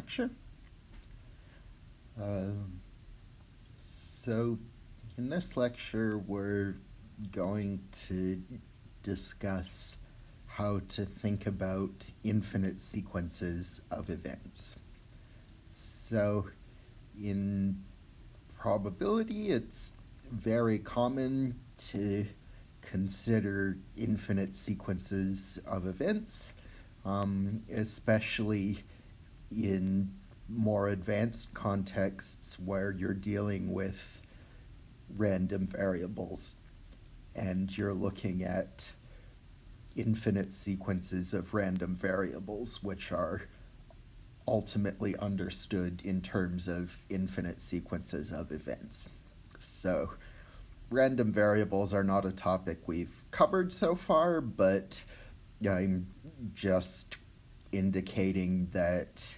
lecture. So in this lecture, we're going to discuss how to think about infinite sequences of events. So in probability, it's very common to consider infinite sequences of events, especially in more advanced contexts where you're dealing with random variables and you're looking at infinite sequences of random variables, which are ultimately understood in terms of infinite sequences of events. So random variables are not a topic we've covered so far, but I'm just indicating that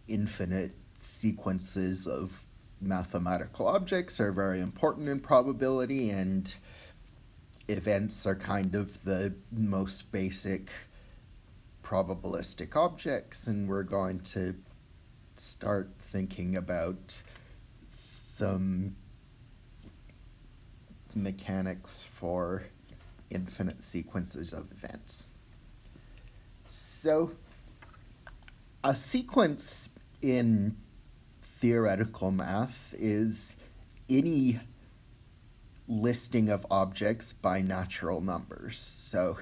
infinite sequences of mathematical objects are very important in probability, and events are kind of the most basic probabilistic objects, and we're going to start thinking about some mechanics for infinite sequences of events. So a sequence in theoretical math is any listing of objects by natural numbers. So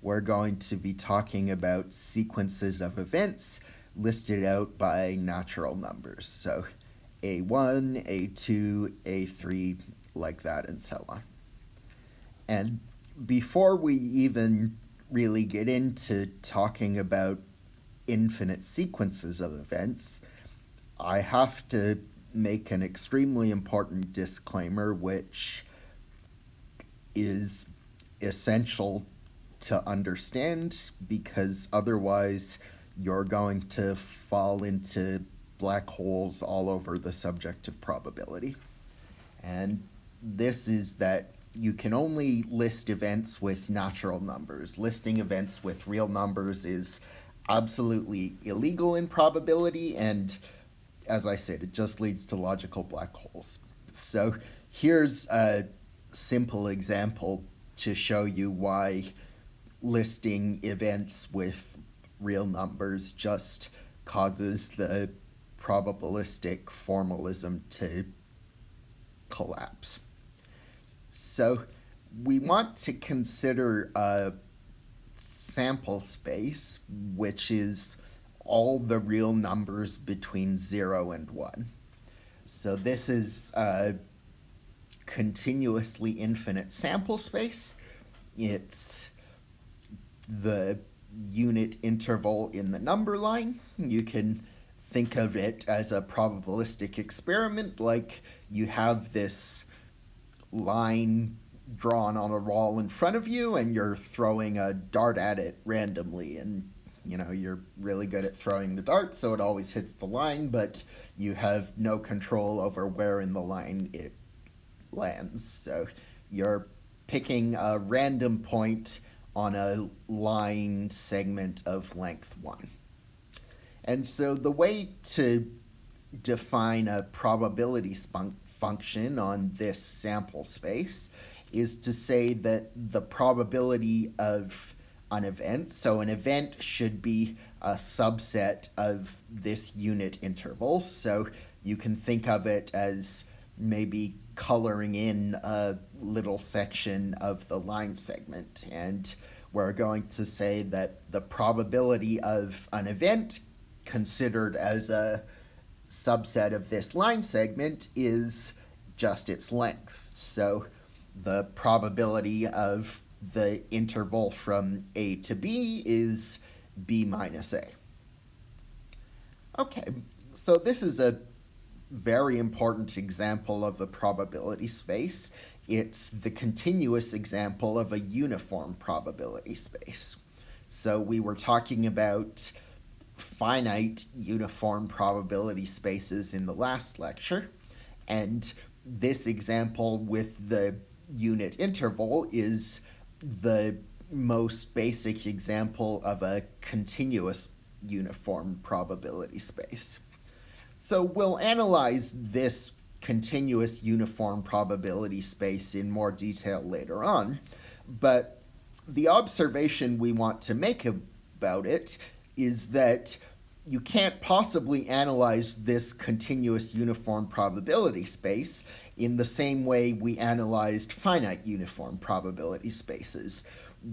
we're going to be talking about sequences of events listed out by natural numbers. So A1, A2, A3, like that, and so on. And before we even really get into talking about infinite sequences of events, I have to make an extremely important disclaimer, which is essential to understand, because otherwise you're going to fall into black holes all over the subject of probability. And this is that you can only list events with natural numbers. Listing events with real numbers is absolutely illegal in probability, and as I said, it just leads to logical black holes. So here's a simple example to show you why listing events with real numbers just causes the probabilistic formalism to collapse. So we want to consider a sample space, which is all the real numbers between 0 and 1. So this is a continuously infinite sample space. It's the unit interval in the number line. You can think of it as a probabilistic experiment, like you have this line drawn on a wall in front of you and you're throwing a dart at it randomly, and you're really good at throwing the dart, so it always hits the line, but you have no control over where in the line it lands. So you're picking a random point on a line segment of length 1. And so the way to define a probability function on this sample space is to say that the probability of an event, so an event should be a subset of this unit interval. So you can think of it as maybe coloring in a little section of the line segment, and we're going to say that the probability of an event considered as a subset of this line segment is just its length. So the probability of the interval from A to B is B minus A. Okay, so this is a very important example of a probability space. It's the continuous example of a uniform probability space. So we were talking about finite uniform probability spaces in the last lecture, and this example with the unit interval is the most basic example of a continuous uniform probability space. So we'll analyze this continuous uniform probability space in more detail later on, but the observation we want to make about it is that you can't possibly analyze this continuous uniform probability space in the same way we analyzed finite uniform probability spaces,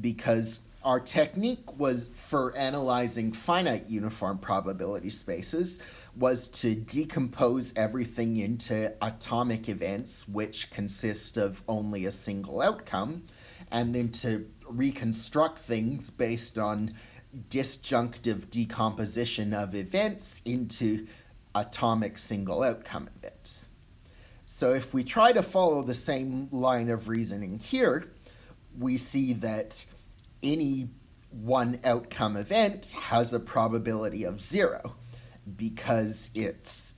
because our technique was for analyzing finite uniform probability spaces was to decompose everything into atomic events which consist of only a single outcome, and then to reconstruct things based on disjunctive decomposition of events into atomic single outcome events. So if we try to follow the same line of reasoning here, we see that any one outcome event has a probability of 0 because it's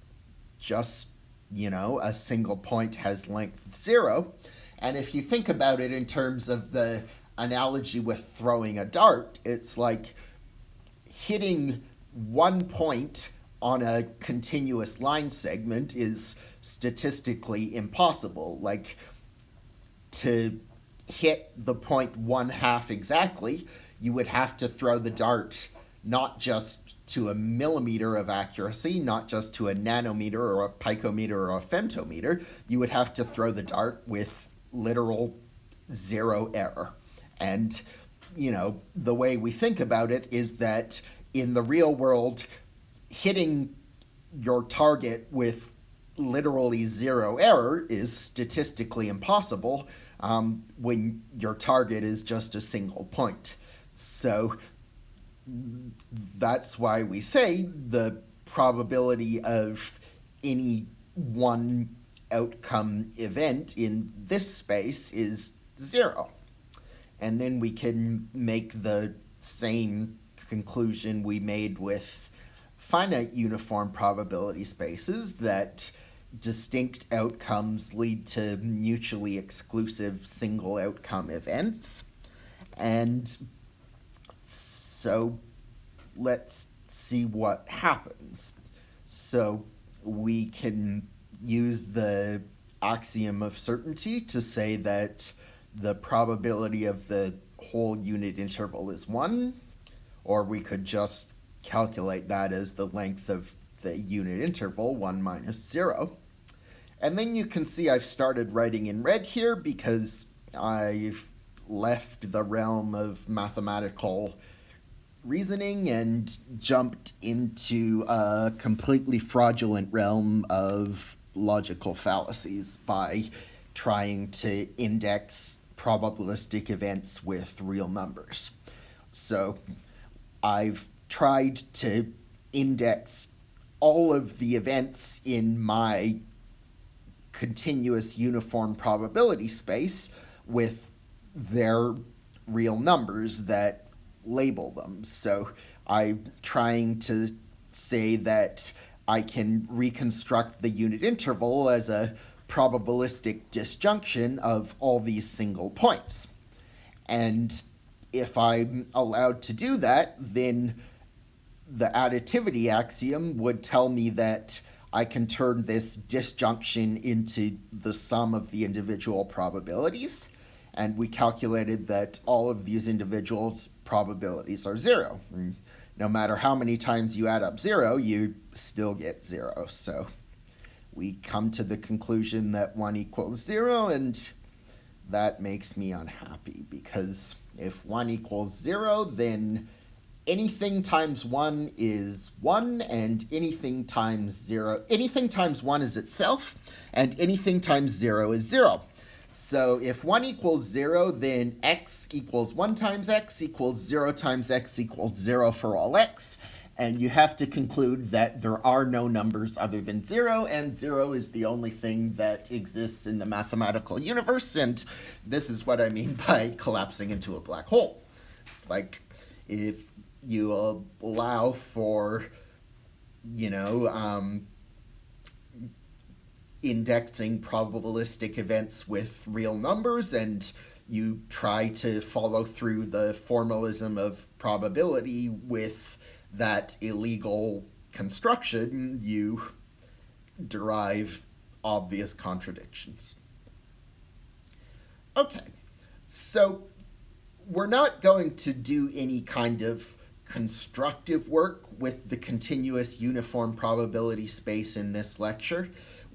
just, a single point has length 0. And if you think about it in terms of the analogy with throwing a dart, it's like hitting one point on a continuous line segment is statistically impossible. Like, to hit the point 1/2 exactly, you would have to throw the dart not just to a millimeter of accuracy, not just to a nanometer or a picometer or a femtometer. You would have to throw the dart with literal 0 error. And, the way we think about it is that in the real world, hitting your target with literally 0 error is statistically impossible when your target is just a single point. So that's why we say the probability of any one outcome event in this space is 0. And then we can make the same conclusion we made with finite uniform probability spaces, that distinct outcomes lead to mutually exclusive single outcome events. And so let's see what happens. So we can use the axiom of certainty to say that the probability of the whole unit interval is 1, or we could just calculate that as the length of the unit interval, 1 minus 0. And then you can see I've started writing in red here because I've left the realm of mathematical reasoning and jumped into a completely fraudulent realm of logical fallacies by trying to index probabilistic events with real numbers. So I've tried to index all of the events in my continuous uniform probability space with their real numbers that label them. So I'm trying to say that I can reconstruct the unit interval as a probabilistic disjunction of all these single points. And if I'm allowed to do that, then the additivity axiom would tell me that I can turn this disjunction into the sum of the individual probabilities. And we calculated that all of these individuals' probabilities are 0. And no matter how many times you add up 0, you still get 0. So we come to the conclusion that 1 equals 0, and that makes me unhappy, because if 1 equals 0, then anything times 1 is 1, and anything times 1 is itself, and anything times 0 is 0. So if 1 equals 0, then x equals 1 times x equals 0 times x equals 0 for all x. And you have to conclude that there are no numbers other than 0, and 0 is the only thing that exists in the mathematical universe. And this is what I mean by collapsing into a black hole. It's like if you allow for, indexing probabilistic events with real numbers, and you try to follow through the formalism of probability with that illegal construction, you derive obvious contradictions. Okay, so we're not going to do any kind of constructive work with the continuous uniform probability space in this lecture.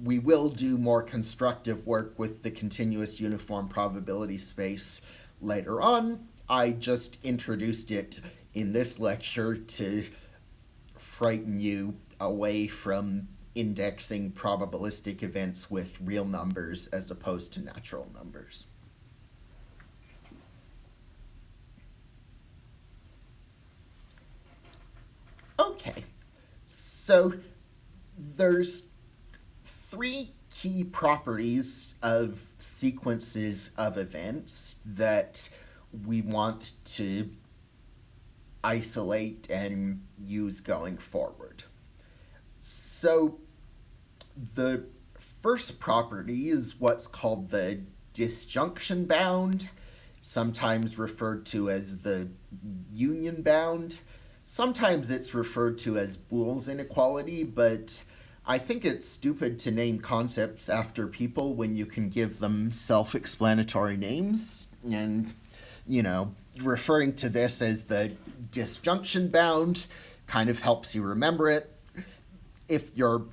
We will do more constructive work with the continuous uniform probability space later on. I just introduced it in this lecture to frighten you away from indexing probabilistic events with real numbers as opposed to natural numbers. Okay, so there's three key properties of sequences of events that we want to isolate and use going forward. So the first property is what's called the disjunction bound, sometimes referred to as the union bound. Sometimes it's referred to as Boole's inequality, but I think it's stupid to name concepts after people when you can give them self-explanatory names. And, referring to this as the disjunction bound kind of helps you remember it. If you're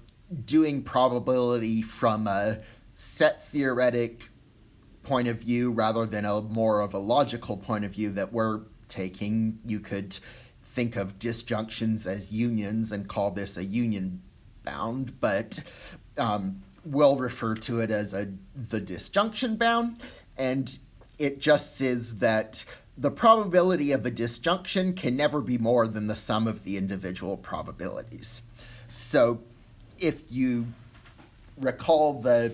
doing probability from a set theoretic point of view rather than a more of a logical point of view that we're taking, you could think of disjunctions as unions and call this a union bound, but we'll refer to it as the disjunction bound, and it just says that the probability of a disjunction can never be more than the sum of the individual probabilities. So if you recall the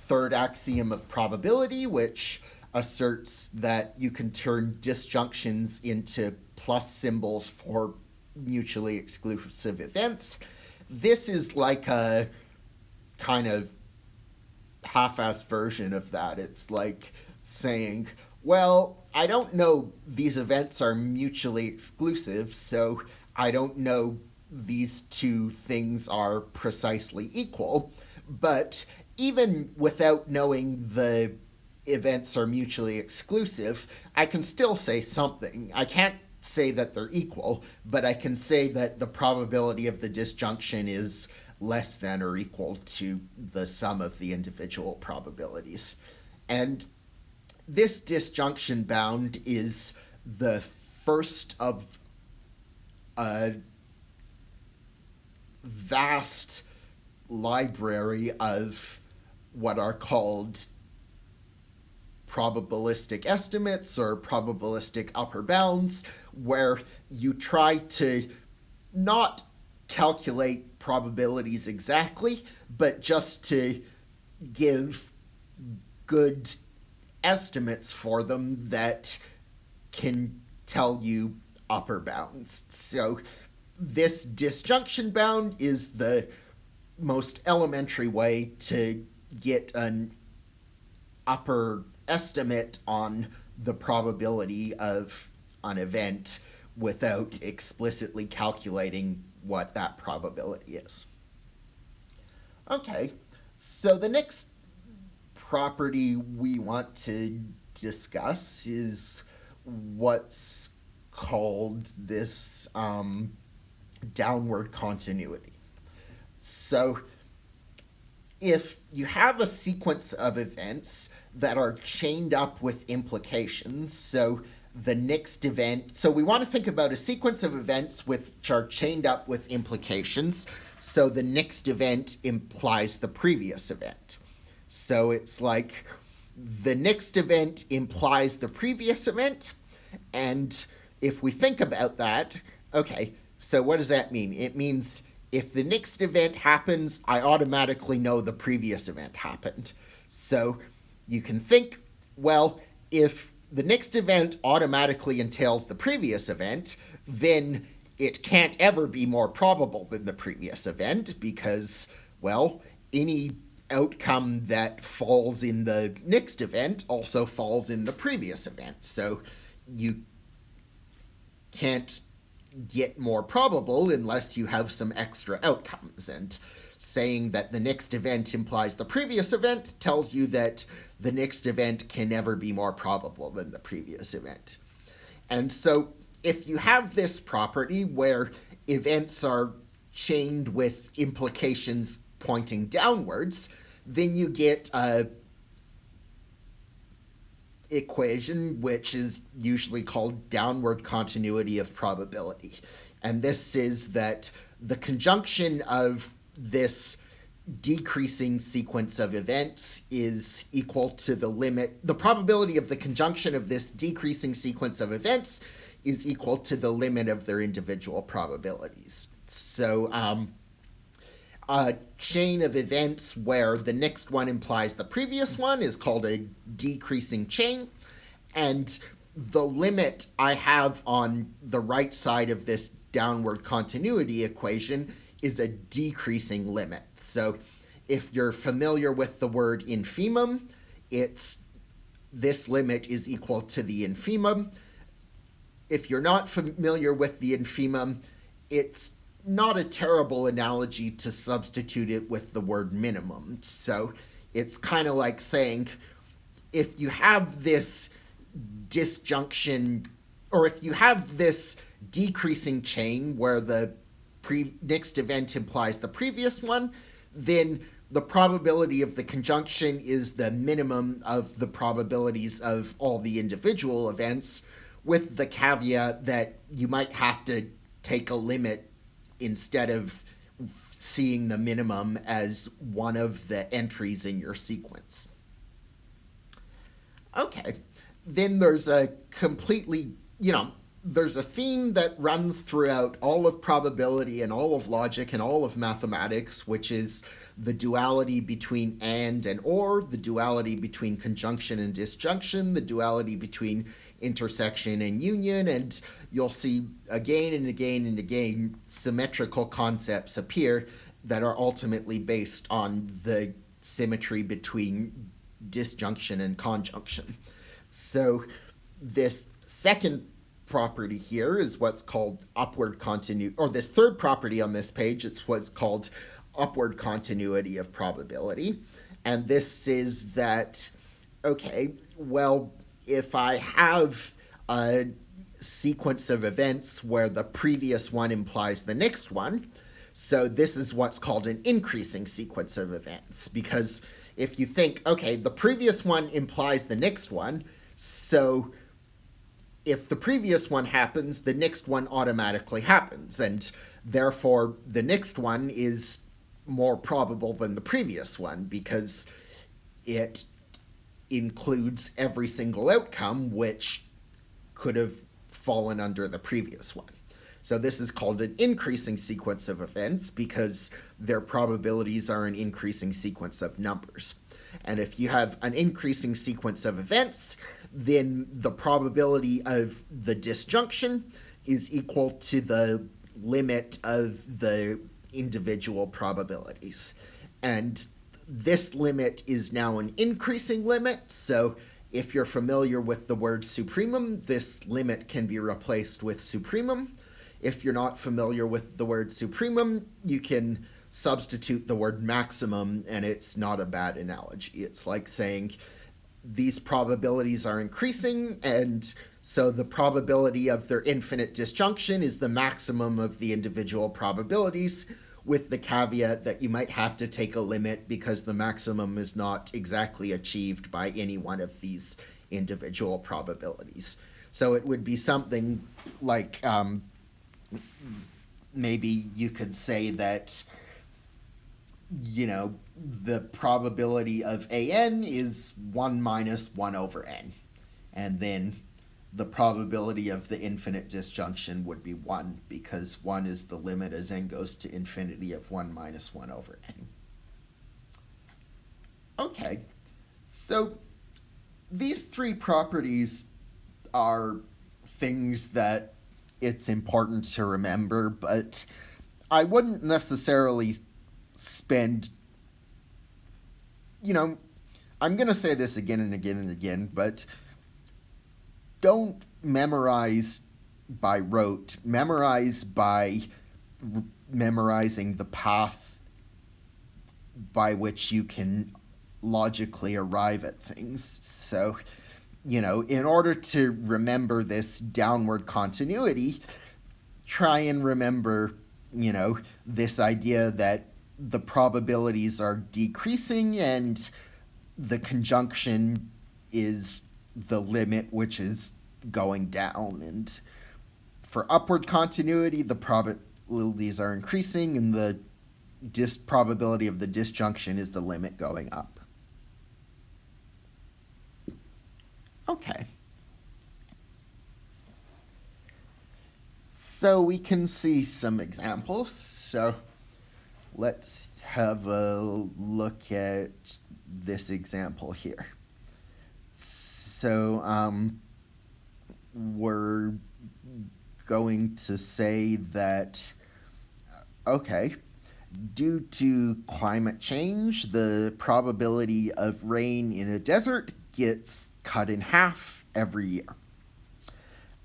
third axiom of probability, which asserts that you can turn disjunctions into plus symbols for mutually exclusive events, this is like a kind of half-assed version of that. It's like saying, well, I don't know these events are mutually exclusive, so I don't know these two things are precisely equal, but even without knowing the events are mutually exclusive, I can still say something. I can't say that they're equal, but I can say that the probability of the disjunction is less than or equal to the sum of the individual probabilities. And this disjunction bound is the first of a vast library of what are called probabilistic estimates or probabilistic upper bounds, where you try to not calculate probabilities exactly, but just to give good estimates for them that can tell you upper bounds. So this disjunction bound is the most elementary way to get an upper estimate on the probability of an event without explicitly calculating what that probability is. Okay, so the next property we want to discuss is what's called this downward continuity. So if you have a sequence of events that are chained up with implications, so the next event, so we want to think about a sequence of events which are chained up with implications, so the next event implies the previous event. So it's like the next event implies the previous event, and if we think about that, okay, so what does that mean? It means if the next event happens, I automatically know the previous event happened. So you can think, well, if the next event automatically entails the previous event, then it can't ever be more probable than the previous event because, well, any outcome that falls in the next event also falls in the previous event. So you can't get more probable unless you have some extra outcomes. And saying that the next event implies the previous event tells you that the next event can never be more probable than the previous event. And so if you have this property where events are chained with implications pointing downwards, then you get a equation which is usually called downward continuity of probability. And this is that the conjunction of this decreasing sequence of events is equal to the limit. The probability of the conjunction of this decreasing sequence of events is equal to the limit of their individual probabilities. So a chain of events where the next one implies the previous one is called a decreasing chain. And the limit I have on the right side of this downward continuity equation is a decreasing limit. So if you're familiar with the word infimum, this limit is equal to the infimum. If you're not familiar with the infimum, it's not a terrible analogy to substitute it with the word minimum. So it's kind of like saying, if you have this disjunction, or if you have this decreasing chain where the next event implies the previous one, then the probability of the conjunction is the minimum of the probabilities of all the individual events, with the caveat that you might have to take a limit instead of seeing the minimum as one of the entries in your sequence. Okay, then there's a completely, there's a theme that runs throughout all of probability and all of logic and all of mathematics, which is the duality between and or, the duality between conjunction and disjunction, the duality between intersection and union, and you'll see again and again and again symmetrical concepts appear that are ultimately based on the symmetry between disjunction and conjunction. So this second property here is what's called upward continuity, or this third property on this page, it's what's called upward continuity of probability. And this is that, okay, well, if I have a sequence of events where the previous one implies the next one, so this is what's called an increasing sequence of events, because if you think, okay, the previous one implies the next one, so if the previous one happens, the next one automatically happens, and therefore the next one is more probable than the previous one because it includes every single outcome which could have fallen under the previous one. So this is called an increasing sequence of events because their probabilities are an increasing sequence of numbers. And if you have an increasing sequence of events, then the probability of the disjunction is equal to the limit of the individual probabilities. And this limit is now an increasing limit, so if you're familiar with the word supremum, this limit can be replaced with supremum. If you're not familiar with the word supremum, you can substitute the word maximum, and it's not a bad analogy. It's like saying these probabilities are increasing, and so the probability of their infinite disjunction is the maximum of the individual probabilities, with the caveat that you might have to take a limit because the maximum is not exactly achieved by any one of these individual probabilities. So it would be something like maybe you could say that, the probability of an is 1 minus 1 over n. And then the probability of the infinite disjunction would be 1 because 1 is the limit as n goes to infinity of 1 minus 1 over n. Okay, so these three properties are things that it's important to remember, but I wouldn't necessarily spend, I'm going to say this again and again and again, but don't memorize by rote, memorize by memorizing the path by which you can logically arrive at things. So, in order to remember this downward continuity, try and remember, this idea that the probabilities are decreasing and the conjunction is the limit, which is going down. And for upward continuity, the probabilities are increasing and the probability of the disjunction is the limit going up. Okay. So we can see some examples. So let's have a look at this example here. So we're going to say that, okay, due to climate change, the probability of rain in a desert gets cut in half every year.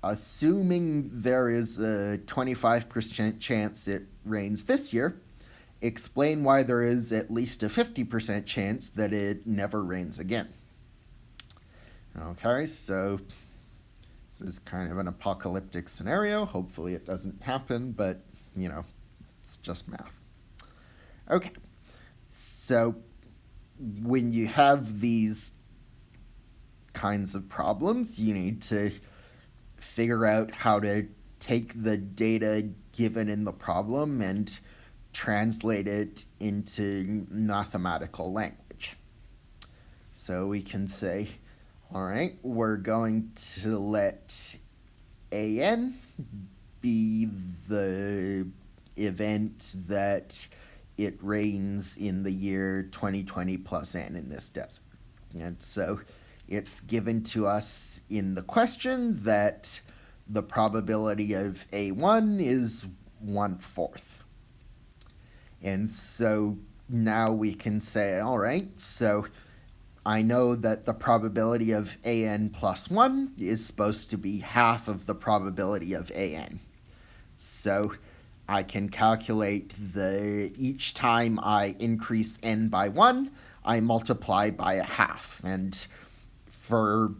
Assuming there is a 25% chance it rains this year, explain why there is at least a 50% chance that it never rains again. Okay, so this is kind of an apocalyptic scenario. Hopefully it doesn't happen, but, it's just math. Okay, so when you have these kinds of problems, you need to figure out how to take the data given in the problem and translate it into mathematical language. So we can say, all right, we're going to let AN be the event that it rains in the year 2020 plus N in this desert. And so it's given to us in the question that the probability of A1 is 1/4. And so now we can say, all right, so I know that the probability of AN plus 1 is supposed to be half of the probability of AN. So I can calculate each time I increase N by 1, I multiply by a half. And for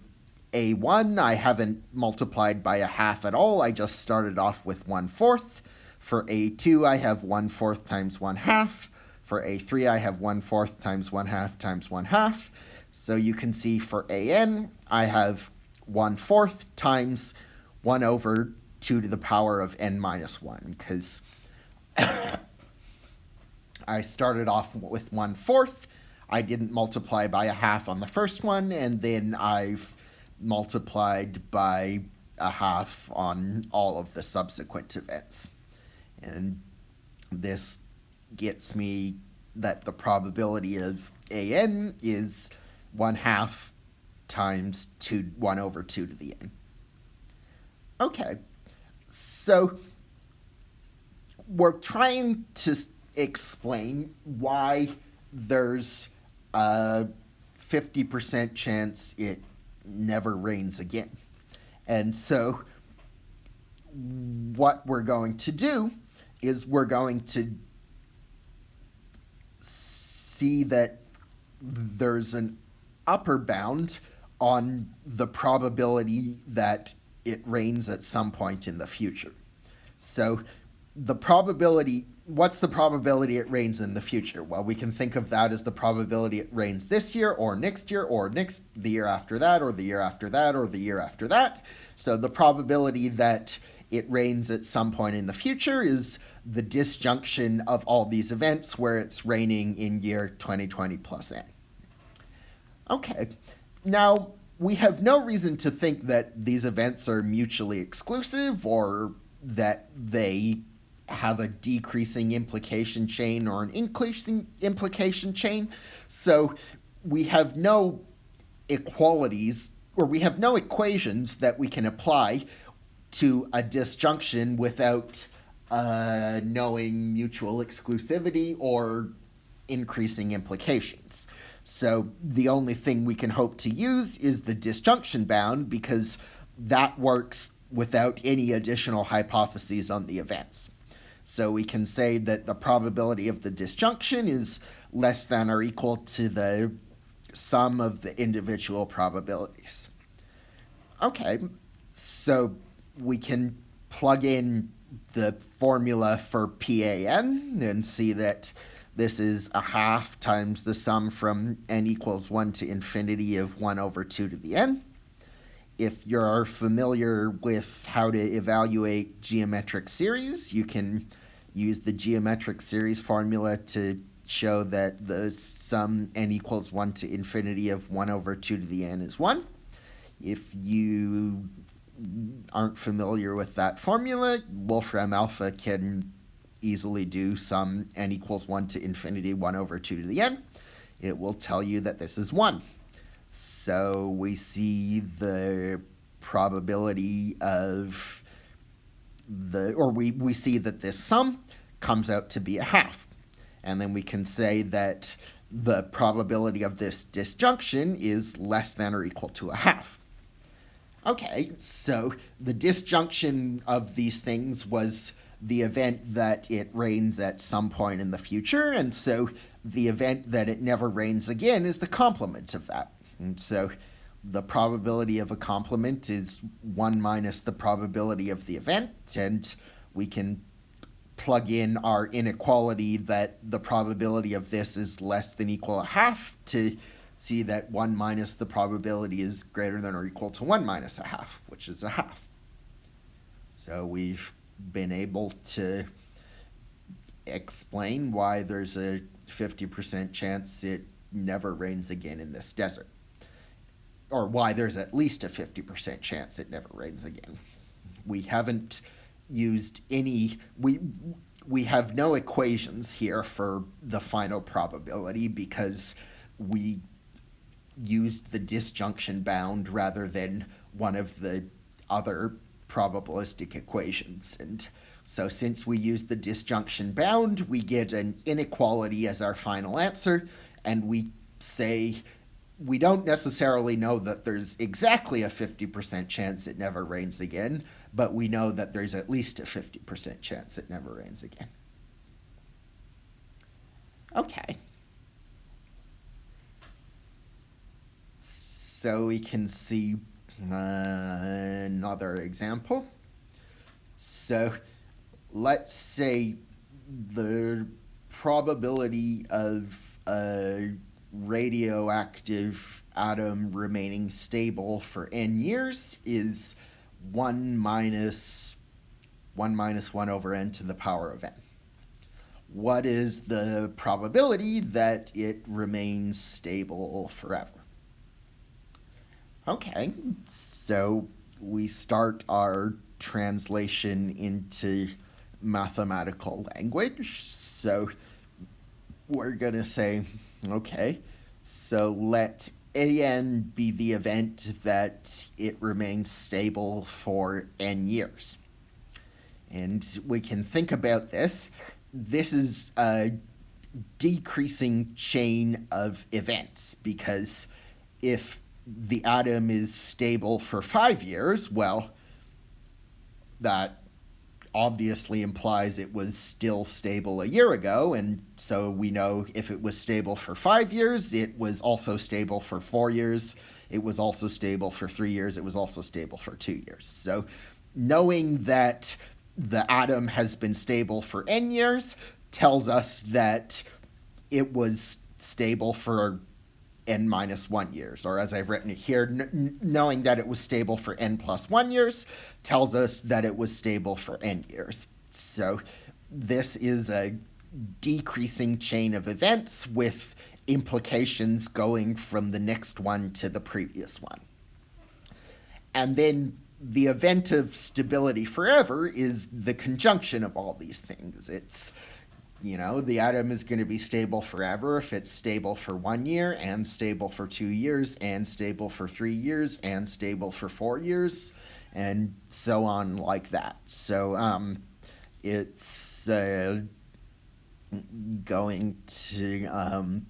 A1, I haven't multiplied by a half at all. I just started off with 1/4. For A2, I have 1/4 times 1/2. For A3, I have 1/4 times 1/2 times 1/2. So you can see for AN, I have 1/4 times 1/2 to the power of N minus 1, because I started off with 1/4. I didn't multiply by a half on the first one, and then I've multiplied by a half on all of the subsequent events. And this gets me that the probability of AN is 1/2 times 1/2 to the N. Okay, so we're trying to explain why there's a 50% chance it never rains again. And so what we're going to do is we're going to see that there's an upper bound on the probability that it rains at some point in the future. So the probability, what's the probability it rains in the future? Well, we can think of that as the probability it rains this year or next year or the year after that or the year after that or the year after that. So the probability that it rains at some point in the future is the disjunction of all these events where it's raining in year 2020 plus N. Okay, now we have no reason to think that these events are mutually exclusive or that they have a decreasing implication chain or an increasing implication chain. So we have no equalities, or we have no equations that we can apply to a disjunction without knowing mutual exclusivity or increasing implications. So the only thing we can hope to use is the disjunction bound, because that works without any additional hypotheses on the events. So we can say that the probability of the disjunction is less than or equal to the sum of the individual probabilities. Okay, so we can plug in the formula for PAN and see that this is a half times the sum from n equals 1 to infinity of 1 over 2 to the n. If you're familiar with how to evaluate geometric series, you can use the geometric series formula to show that the sum n equals 1 to infinity of 1 over 2 to the n is 1. If you aren't familiar with that formula, Wolfram alpha can easily do sum n equals 1 to infinity 1 over 2 to the n. It will tell you that this is 1. So we see the probability of we see that this sum comes out to be a half. And then we can say that the probability of this disjunction is less than or equal to a half. Okay, so the disjunction of these things was the event that it rains at some point in the future, and so the event that it never rains again is the complement of that. And so the probability of a complement is 1 minus the probability of the event, and we can plug in our inequality that the probability of this is less than equal a half to see that 1 minus the probability is greater than or equal to 1 minus a half, which is a half. So we've been able to explain why there's a 50% chance it never rains again in this desert. Or why there's at least a 50% chance it never rains again. We haven't used any, we have no equations here for the final probability because we used the disjunction bound rather than one of the other probabilistic equations. And so since we use the disjunction bound, we get an inequality as our final answer, and we say we don't necessarily know that there's exactly a 50% chance it never rains again, but we know that there's at least a 50% chance it never rains again. Okay. So we can see another example. So let's say the probability of a radioactive atom remaining stable for n years is 1 minus 1 over n to the power of n. What is the probability that it remains stable forever? Okay, so we start our translation into mathematical language. So we're going to say, okay, so let an be the event that it remains stable for n years. And we can think about this. This is a decreasing chain of events, because if the atom is stable for 5 years, well, that obviously implies it was still stable a year ago, and so we know if it was stable for 5 years, it was also stable for 4 years, it was also stable for 3 years, it was also stable for 2 years. So knowing that the atom has been stable for n years tells us that it was stable for n minus 1 years, or as I've written it here, knowing that it was stable for n plus 1 years tells us that it was stable for n years. So this is a decreasing chain of events with implications going from the next one to the previous one. And then the event of stability forever is the conjunction of all these things. It's, you know, the atom is going to be stable forever if it's stable for 1 year, and stable for 2 years, and stable for 3 years, and stable for 4 years, and so on like that. So it's going to...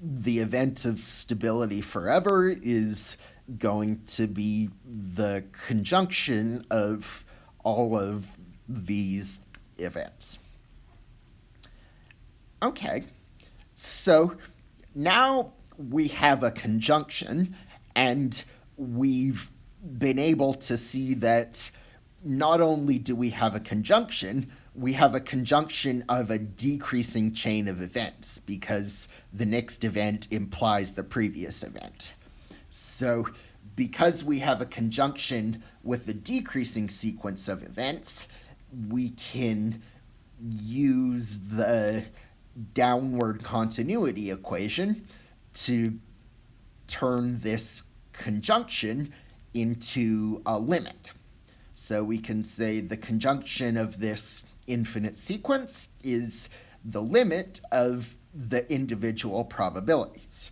the event of stability forever is going to be the conjunction of all of these events. Okay, so now we have a conjunction, and we've been able to see that not only do we have a conjunction of a decreasing chain of events, because the next event implies the previous event. So because we have a conjunction with a decreasing sequence of events, we can use the downward continuity equation to turn this conjunction into a limit. So we can say the conjunction of this infinite sequence is the limit of the individual probabilities.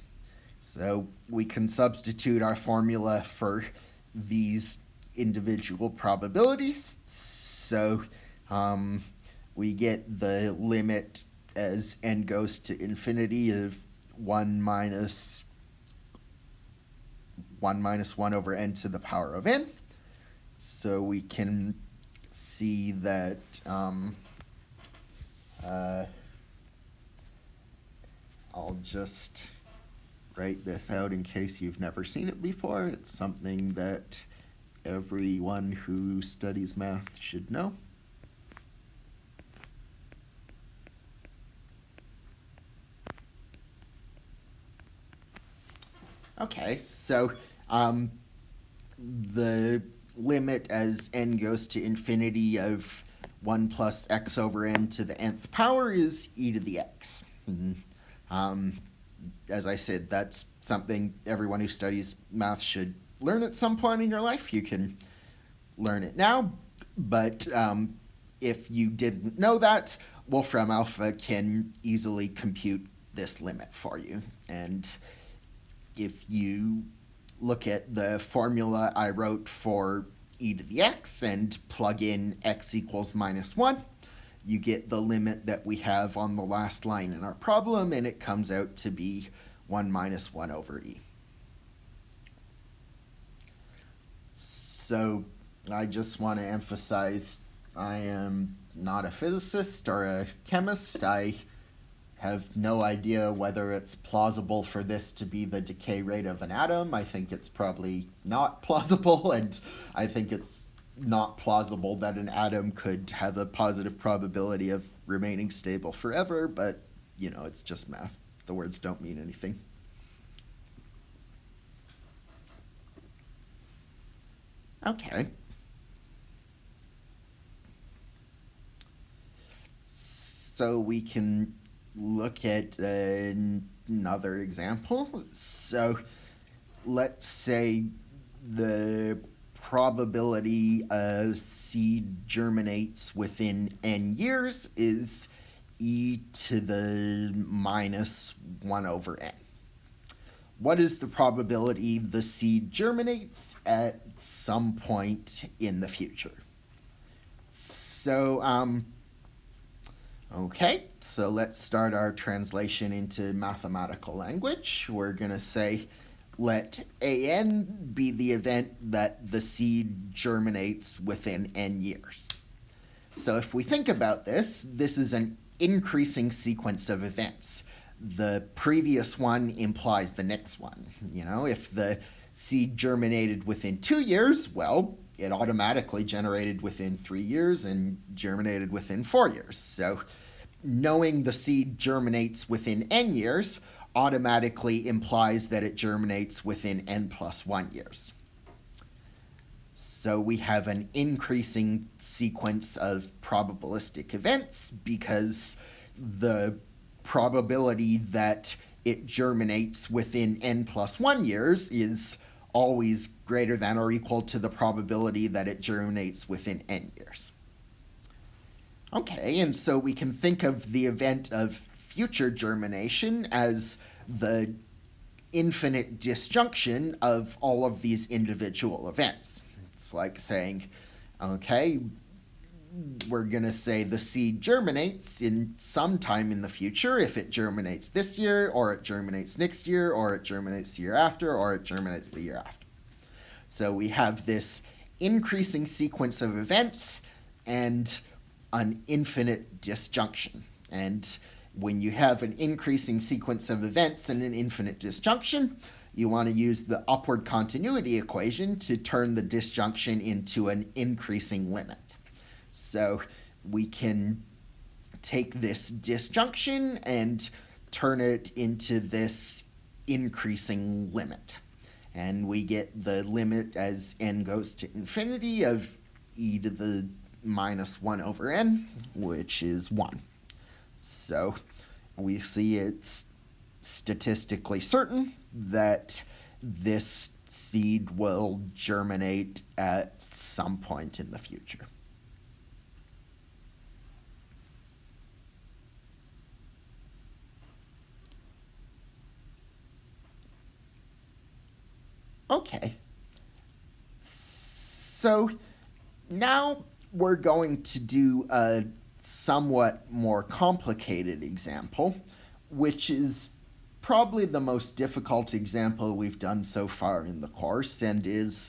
So we can substitute our formula for these individual probabilities. So we get the limit as n goes to infinity of 1 minus 1 over n to the power of n. So we can see that I'll just write this out in case you've never seen it before. It's something that everyone who studies math should know. Okay, so the limit as n goes to infinity of 1 plus x over n to the nth power is e to the x. As I said, that's something everyone who studies math should learn at some point in your life. You can learn it now, but if you didn't know that, Wolfram Alpha can easily compute this limit for you. And if you look at the formula I wrote for e to the x and plug in x equals minus 1, you get the limit that we have on the last line in our problem, and it comes out to be 1 minus 1 over e. So I just want to emphasize I am not a physicist or a chemist. I have no idea whether it's plausible for this to be the decay rate of an atom. I think it's probably not plausible, and I think it's not plausible that an atom could have a positive probability of remaining stable forever, but, you know, it's just math. The words don't mean anything. Okay. So we can look at another example. So let's say the probability a seed germinates within n years is e to the minus 1 over n. What is the probability the seed germinates at some point in the future? So, okay, so let's start our translation into mathematical language. We're going to say, let an be the event that the seed germinates within n years. So if we think about this, this is an increasing sequence of events. The previous one implies the next one. You know, if the seed germinated within 2 years, well, it automatically generated within 3 years and germinated within 4 years. So knowing the seed germinates within n years automatically implies that it germinates within n plus 1 years. So we have an increasing sequence of probabilistic events because the probability that it germinates within n plus 1 years is always greater than or equal to the probability that it germinates within n years. Okay, and so we can think of the event of future germination as the infinite disjunction of all of these individual events. It's like saying, okay, we're going to say the seed germinates in some time in the future, if it germinates this year, or it germinates next year, or it germinates the year after, or it germinates the year after. So we have this increasing sequence of events and an infinite disjunction. And when you have an increasing sequence of events and an infinite disjunction, you want to use the upward continuity equation to turn the disjunction into an increasing limit. So we can take this disjunction and turn it into this increasing limit. And we get the limit as n goes to infinity of e to the minus 1 over n, which is 1. So we see it's statistically certain that this seed will germinate at some point in the future. Okay. So now we're going to do a somewhat more complicated example, which is probably the most difficult example we've done so far in the course and is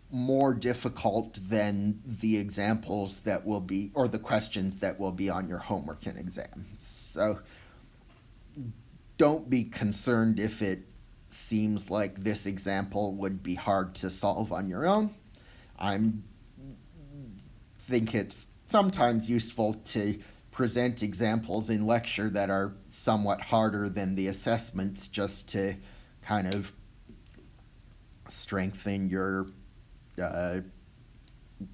more difficult than the examples that will be, or the questions that will be on your homework and exam. So don't be concerned if it seems like this example would be hard to solve on your own. I think it's sometimes useful to present examples in lecture that are somewhat harder than the assessments just to kind of strengthen your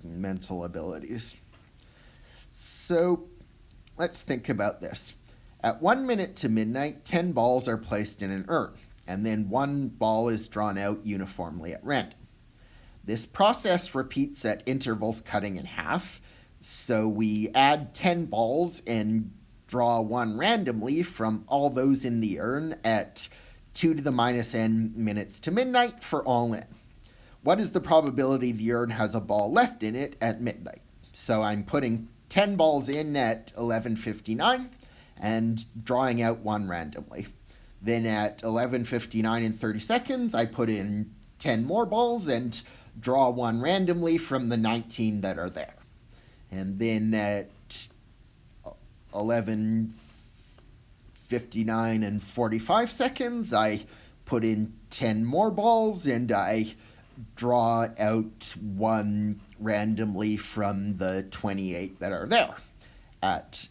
mental abilities. So let's think about this. At 1 minute to midnight, 10 balls are placed in an urn, and then 1 ball is drawn out uniformly at random. This process repeats at intervals cutting in half, so we add 10 balls and draw 1 randomly from all those in the urn at 2 to the minus n minutes to midnight for all n. What is the probability the urn has a ball left in it at midnight? So I'm putting 10 balls in at 11:59 and drawing out 1 randomly. Then at 11:59 and 30 seconds, I put in 10 more balls and draw 1 randomly from the 19 that are there. And then at 11:59 and 45 seconds, I put in 10 more balls and I draw out 1 randomly from the 28 that are there. At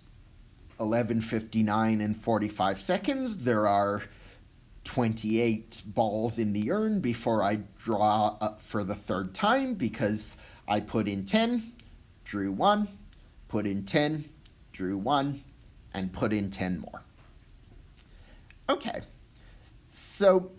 11:59 and 45 seconds, there are 28 balls in the urn before I draw up for the 3rd time because I put in 10, drew 1, put in 10, drew 1, and put in 10 more. Okay, so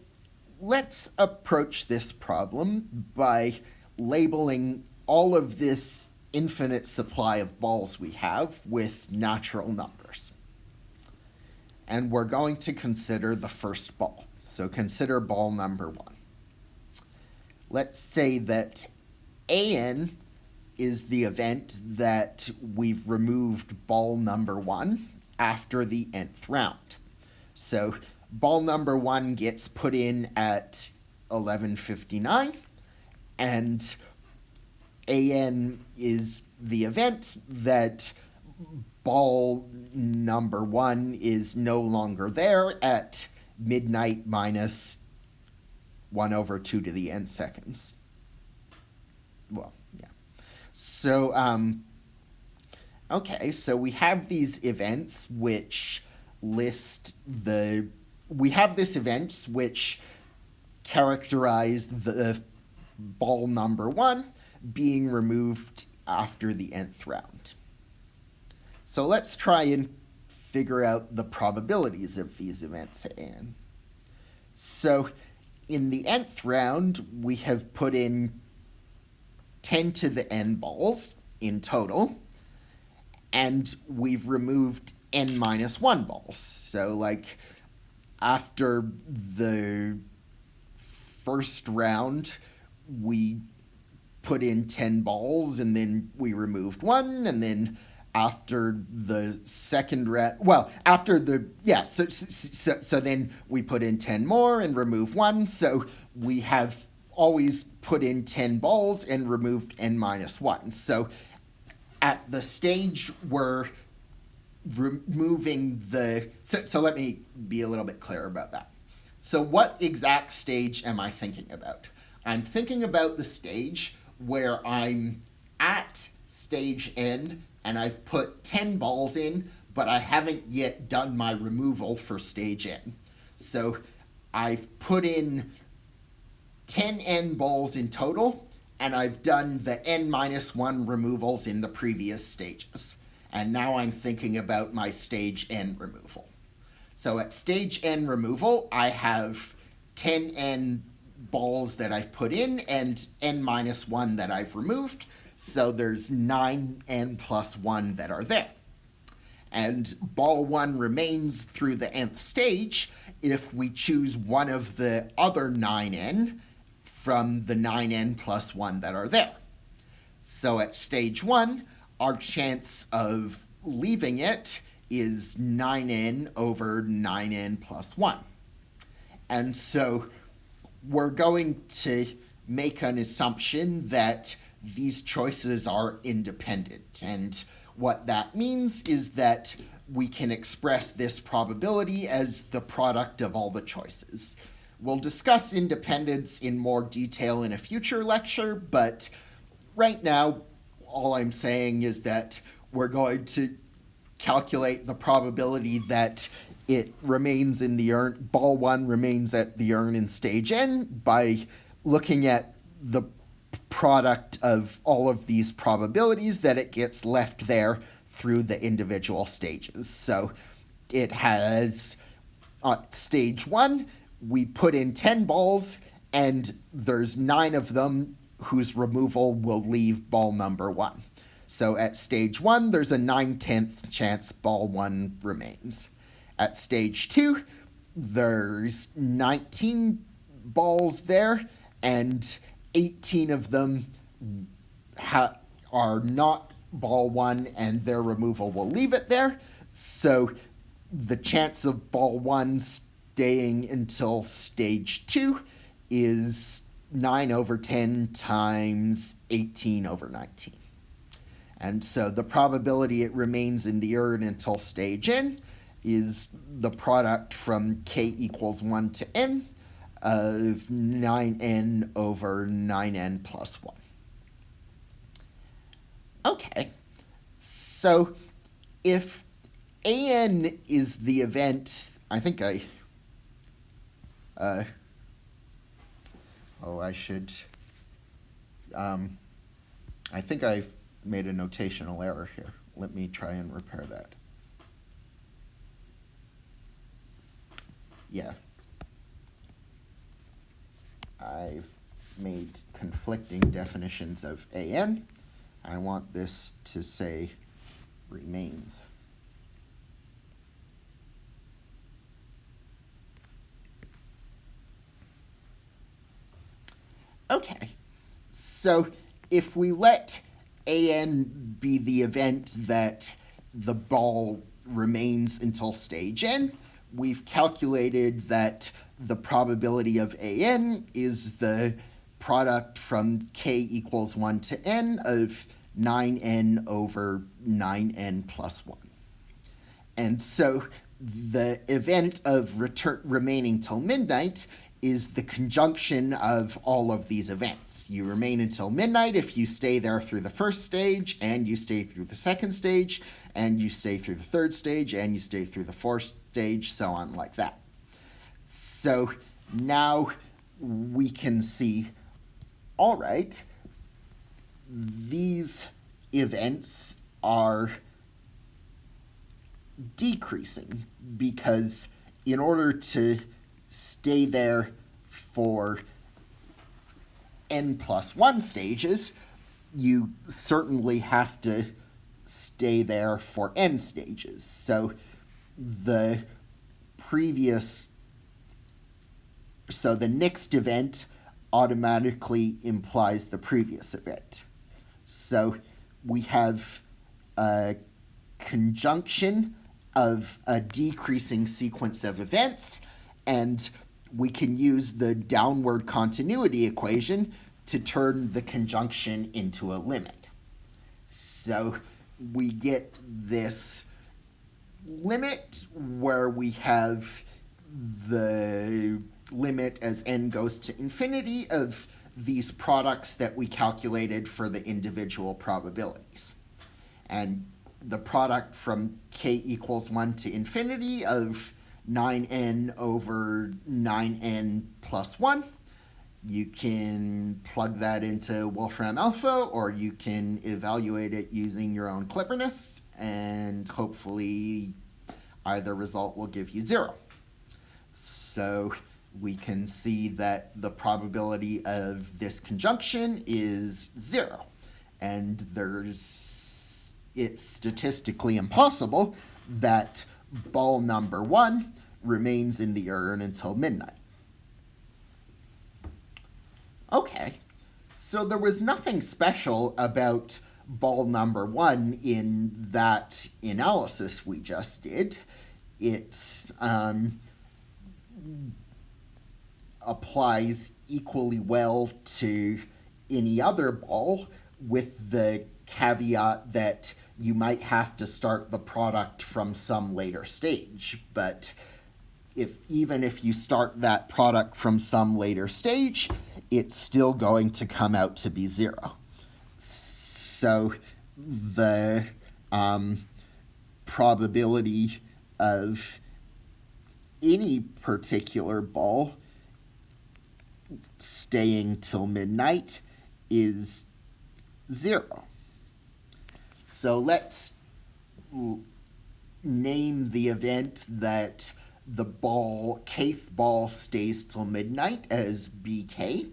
let's approach this problem by labeling all of this infinite supply of balls we have with natural numbers. And we're going to consider the first ball. So consider ball number 1. Let's say that AN is the event that we've removed ball number 1 after the nth round. So ball number 1 gets put in at 11:59, and AN is the event that ball number 1 is no longer there at midnight minus 1 over 2 to the n seconds. Well, yeah. So, okay, so we have these events which we have this event which characterize the ball number 1 being removed after the nth round. So let's try and figure out the probabilities of these events in. So in the nth round, we have put in 10 to the n balls in total, and we've removed n minus 1 balls. So like after the first round, we put in 10 balls and then we removed 1, and then after the second round, so then we put in 10 more and remove 1, so we have always put in 10 balls and removed n minus 1. So at the stage we're removing the... So let me be a little bit clearer about that. So what exact stage am I thinking about? I'm thinking about the stage where I'm at stage n and I've put 10 balls in, but I haven't yet done my removal for stage n. So I've put in 10 n balls in total, and I've done the n minus 1 removals in the previous stages. And now I'm thinking about my stage n removal. So at stage n removal, I have 10 n balls that I've put in and n minus 1 that I've removed. So there's 9 n plus 1 that are there. And ball 1 remains through the nth stage if we choose one of the other 9n from the 9n plus 1 that are there. So at stage 1, our chance of leaving it is 9n over 9n plus 1. And so we're going to make an assumption that these choices are independent. And what that means is that we can express this probability as the product of all the choices. We'll discuss independence in more detail in a future lecture, but right now, all I'm saying is that we're going to calculate the probability that it remains in the urn, ball 1 remains at the urn in stage n by looking at the product of all of these probabilities that it gets left there through the individual stages. So it has stage 1, we put in 10 balls, and there's 9 of them whose removal will leave ball number 1. So at stage 1, there's a 9/10 chance ball 1 remains. At stage 2, there's 19 balls there, and 18 of them are not ball 1, and their removal will leave it there. So the chance of ball 1 staying until stage 2 is 9 over 10 times 18 over 19. And so the probability it remains in the urn until stage n is the product from k equals 1 to n of 9n over 9n plus 1. Okay, so if an is the event, I think I think I've made a notational error here. Let me try and repair that. Yeah. I've made conflicting definitions of an. I want this to say remains. Okay, so if we let an be the event that the ball remains until stage n, we've calculated that the probability of an is the product from k equals 1 to n of 9n over 9n plus 1. And so the event of remaining till midnight is the conjunction of all of these events. You remain until midnight if you stay there through the first stage, and you stay through the second stage, and you stay through the third stage, and you stay through the fourth stage, so on like that. So now we can see, all right, these events are decreasing because in order to stay there for n plus 1 stages, you certainly have to stay there for n stages. So the next event automatically implies the previous event. So we have a conjunction of a decreasing sequence of events, and we can use the downward continuity equation to turn the conjunction into a limit. So we get this limit where we have the limit as n goes to infinity of these products that we calculated for the individual probabilities. And the product from k equals 1 to infinity of 9n over 9n plus 1, you can plug that into Wolfram Alpha, or you can evaluate it using your own cleverness, and hopefully either result will give you 0. So we can see that the probability of this conjunction is 0. And it's statistically impossible that ball number 1 remains in the urn until midnight. Okay, so there was nothing special about ball number 1 in that analysis we just did. It applies equally well to any other ball, with the caveat that you might have to start the product from some later stage. But even if you start that product from some later stage, it's still going to come out to be 0. So the probability of any particular ball staying till midnight is 0. So let's name the event that the kth ball stays till midnight as BK,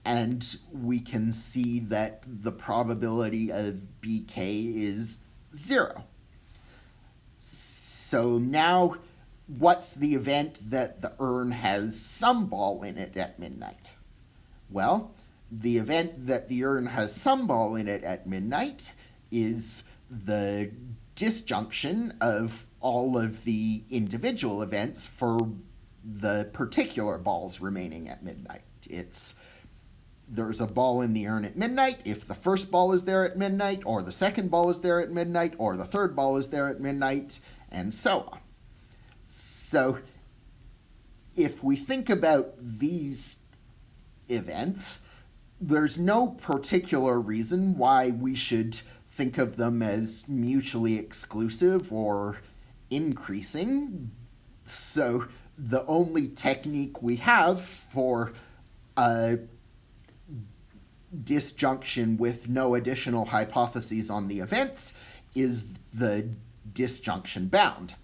and we can see that the probability of BK is 0. So now, what's the event that the urn has some ball in it at midnight? Well, the event that the urn has some ball in it at midnight is the disjunction of all of the individual events for the particular balls remaining at midnight. There's a ball in the urn at midnight if the first ball is there at midnight, or the second ball is there at midnight, or the third ball is there at midnight, and so on. So if we think about these events, there's no particular reason why we should think of them as mutually exclusive or increasing. So the only technique we have for a disjunction with no additional hypotheses on the events is the disjunction bound.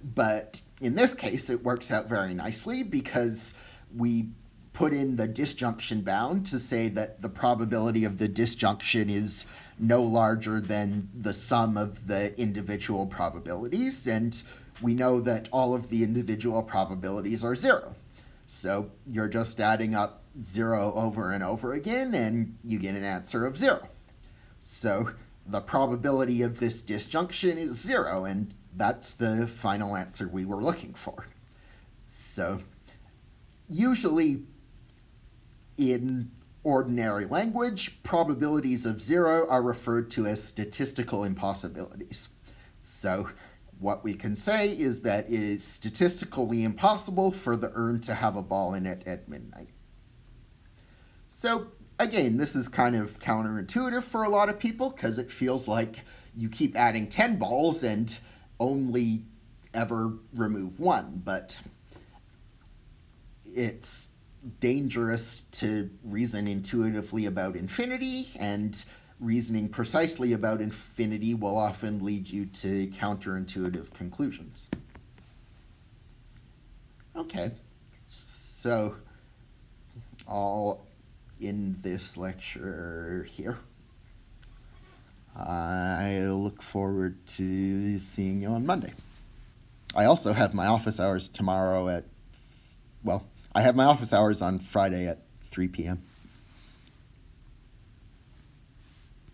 But in this case, it works out very nicely because we put in the disjunction bound to say that the probability of the disjunction is no larger than the sum of the individual probabilities, and we know that all of the individual probabilities are 0. So you're just adding up 0 over and over again, and you get an answer of 0. So the probability of this disjunction is 0, and that's the final answer we were looking for. So usually in ordinary language, probabilities of 0 are referred to as statistical impossibilities. So what we can say is that it is statistically impossible for the urn to have a ball in it at midnight. So again, this is kind of counterintuitive for a lot of people because it feels like you keep adding 10 balls and only ever remove 1, but it's dangerous to reason intuitively about infinity, and reasoning precisely about infinity will often lead you to counterintuitive conclusions. Okay, so I'll end this lecture here. I look forward to seeing you on Monday. I also have my office hours tomorrow I have my office hours on Friday at 3 p.m.